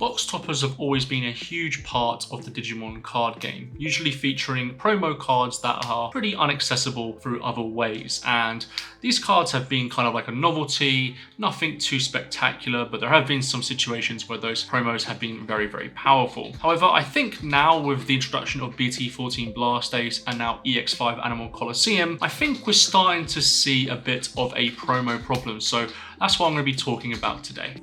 box toppers have always been a huge part of the Digimon card game, usually featuring promo cards that are pretty inaccessible through other ways. And these cards have been kind of like a novelty, nothing too spectacular, but there have been some situations where those promos have been very, very powerful. However, I think now with the introduction of BT14 Blast Ace and now EX5 Animal Colosseum, I think we're starting to see a bit of a promo problem. So that's what I'm going to be talking about today.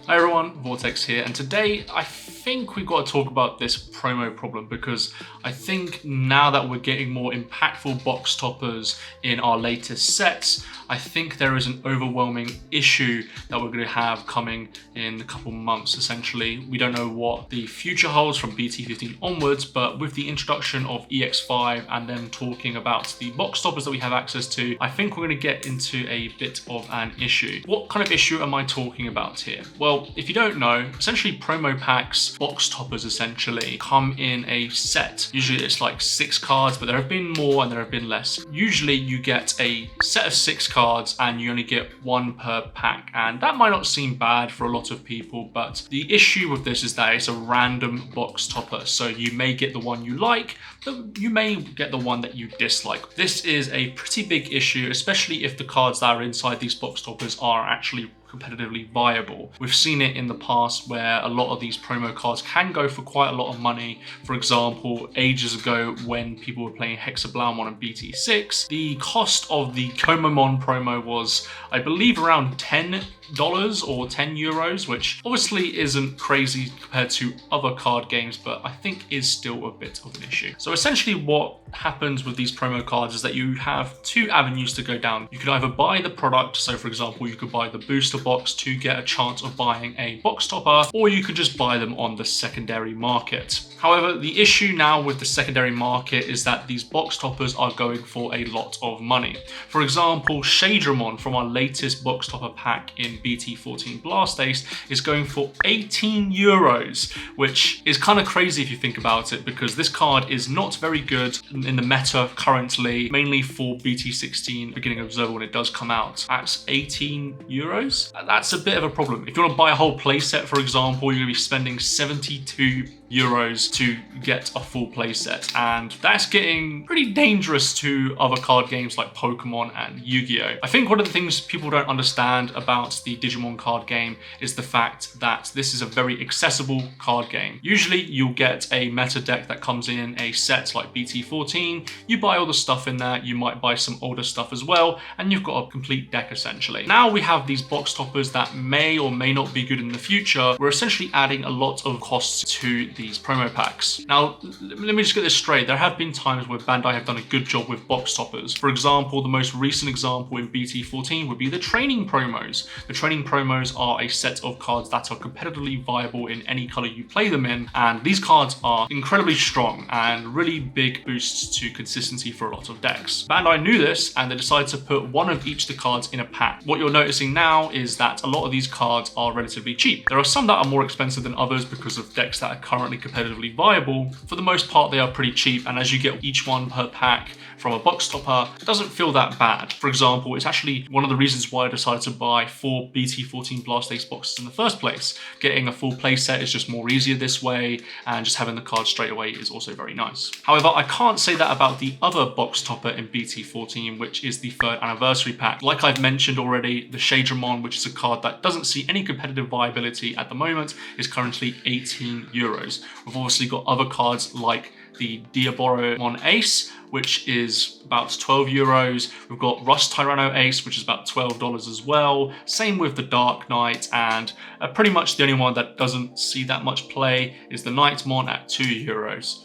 Hi everyone, Vortex here, and today I think we've got to talk about this promo problem because I think now that we're getting more impactful box toppers in our latest sets, I think there is an overwhelming issue that we're going to have coming in a couple months essentially. We don't know what the future holds from BT15 onwards, but with the introduction of EX5 and then talking about the box toppers that we have access to, I think we're going to get into a bit of an issue. What kind of issue am I talking about here? Well, if you don't know, essentially promo packs, box toppers essentially, come in a set. Usually it's like 6 cards, but there have been more and there have been less. Usually you get a set of 6 cards and you only get 1 per pack. And that might not seem bad for a lot of people, but the issue with this is that it's a random box topper. So you may get the one you like, but you may get the one that you dislike. This is a pretty big issue, especially if the cards that are inside these box toppers are actually competitively viable. We've seen it in the past where a lot of these promo cards can go for quite a lot of money. For example, ages ago when people were playing Hexablaumon and BT6, the cost of the Komamon promo was, I believe, around $10 or 10 euros, which obviously isn't crazy compared to other card games, but I think is still a bit of an issue. So essentially what happens with these promo cards is that you have 2 avenues to go down. You can either buy the product, so for example, you could buy the booster box to get a chance of buying a box topper, or you could just buy them on the secondary market. However, the issue now with the secondary market is that these box toppers are going for a lot of money. For example, Shadramon from our latest box topper pack in BT14 Blast Ace is going for 18 euros, which is kind of crazy if you think about it, because this card is not very good in the meta currently, mainly for BT16 beginning observer when it does come out. At 18 euros, that's a bit of a problem. If you want to buy a whole playset, for example, you're going to be spending 72 euros to get a full playset, and that's getting pretty dangerous to other card games like Pokemon and Yu-Gi-Oh! I think one of the things people don't understand about the Digimon card game is the fact that this is a very accessible card game. Usually you'll get a meta deck that comes in a set like BT14, you buy all the stuff in there, you might buy some older stuff as well, and you've got a complete deck essentially. Now we have these box toppers that may or may not be good in the future. We're essentially adding a lot of costs to these promo packs. Now, let me just get this straight. There have been times where Bandai have done a good job with box toppers. For example, the most recent example in BT14 would be the training promos. The training promos are a set of cards that are competitively viable in any color you play them in, and these cards are incredibly strong and really big boosts to consistency for a lot of decks. Bandai knew this and they decided to put one of each of the cards in a pack. What you're noticing now is that a lot of these cards are relatively cheap. There are some that are more expensive than others because of decks that are currently competitively viable. For the most part, they are pretty cheap, and as you get each one per pack from a box topper, it doesn't feel that bad. For example, it's actually one of the reasons why I decided to buy 4 BT14 Blast Ace boxes in the first place. Getting a full playset is just more easier this way, and just having the card straight away is also very nice. However, I can't say that about the other box topper in BT14, which is the 3rd anniversary pack. Like I've mentioned already, the Shadramon, which is a card that doesn't see any competitive viability at the moment, is currently 18 euros. We've obviously got other cards like the Digimon Ace, which is about 12 euros. We've got Rust Tyranno Ace, which is about $12 as well. Same with the Dark Knight, and pretty much the only one that doesn't see that much play is the Nightmon at 2 euros.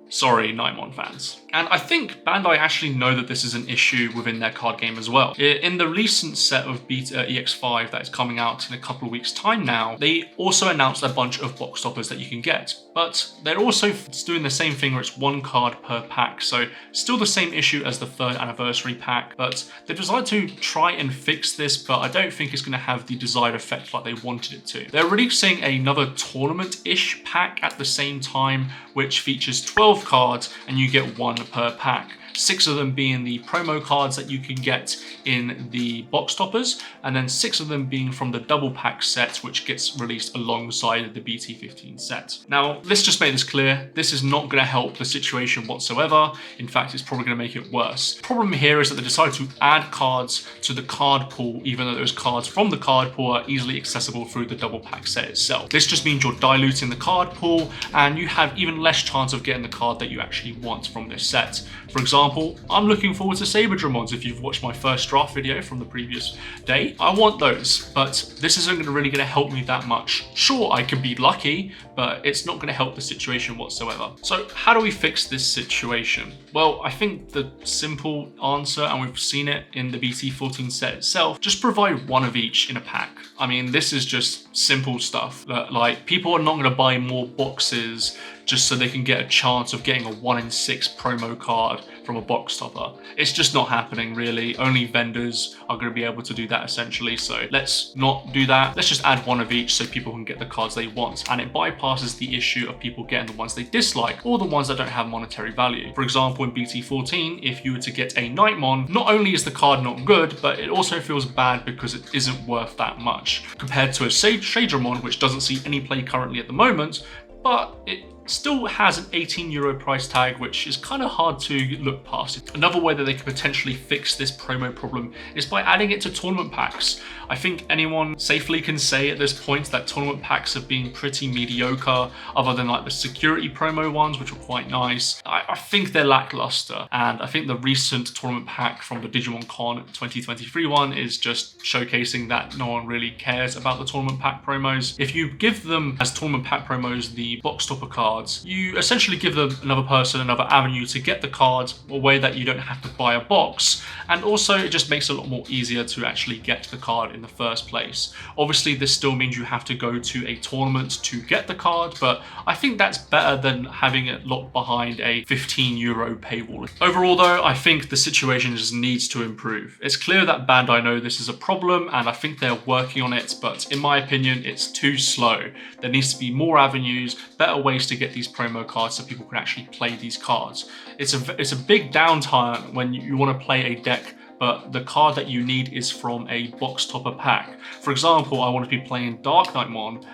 Sorry, Nightmon fans. And I think Bandai actually know that this is an issue within their card game as well. In the recent set of EX5 that is coming out in a couple of weeks' time now, they also announced a bunch of box toppers that you can get. But they're also doing the same thing where it's 1 card per pack. So still the same issue as the 3rd anniversary pack, but they've decided to try and fix this, but I don't think it's going to have the desired effect like they wanted it to. They're releasing another tournament-ish pack at the same time, which features 12 cards and you get 1 per pack. 6 of them being the promo cards that you can get in the box toppers, and then 6 of them being from the double pack set, which gets released alongside the BT15 set. Now, let's just make this clear. This is not going to help the situation whatsoever. In fact, it's probably going to make it worse. The problem here is that they decided to add cards to the card pool, even though those cards from the card pool are easily accessible through the double pack set itself. This just means you're diluting the card pool and you have even less chance of getting the card that you actually want from this set. For example, I'm looking forward to Saberdramons. If you've watched my first draft video from the previous day, I want those, but this isn't really going to help me that much. Sure, I could be lucky, but it's not going to help the situation whatsoever. So how do we fix this situation? Well, I think the simple answer, and we've seen it in the BT14 set itself, just provide one of each in a pack. I mean, this is just simple stuff. Like, people are not going to buy more boxes just so they can get a chance of getting a 1 in 6 promo card from a box topper. It's just not happening, really. Only vendors are going to be able to do that, essentially. So let's not do that. Let's just add one of each so people can get the cards they want. And it bypasses the issue of people getting the ones they dislike or the ones that don't have monetary value. For example, in BT14, if you were to get a Nightmon, not only is the card not good, but it also feels bad because it isn't worth that much. Compared to a Saberdramon, which doesn't see any play currently at the moment, but it still has an €18 price tag, which is kind of hard to look past. Another way that they could potentially fix this promo problem is by adding it to tournament packs. I think anyone safely can say at this point that tournament packs have been pretty mediocre, other than like the security promo ones, which were quite nice. I think they're lackluster, and I think the recent tournament pack from the Digimon Con 2023 one is just showcasing that no one really cares about the tournament pack promos. If you give them as tournament pack promos the box topper cards, you essentially give them another person another avenue to get the cards, a way that you don't have to buy a box, and also it just makes it a lot more easier to actually get the card in the first place. Obviously, this still means you have to go to a tournament to get the card, but I think that's better than having it locked behind a €15 paywall. Overall though, I think the situation just needs to improve. It's clear that Bandai know this is a problem, and I think they're working on it, but in my opinion, it's too slow. There needs to be more avenues, better ways to get these promo cards so people can actually play these cards. It's a big downtime when you want to play a deck, but the card that you need is from a box topper pack. For example, I want to be playing Dark Knightmon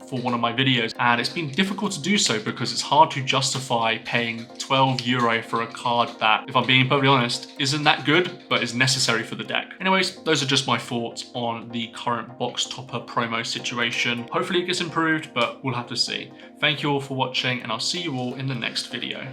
for one of my videos, and it's been difficult to do so because it's hard to justify paying €12 for a card that, if I'm being perfectly honest, isn't that good, but is necessary for the deck. Anyways, those are just my thoughts on the current box topper promo situation. Hopefully it gets improved, but we'll have to see. Thank you all for watching, and I'll see you all in the next video.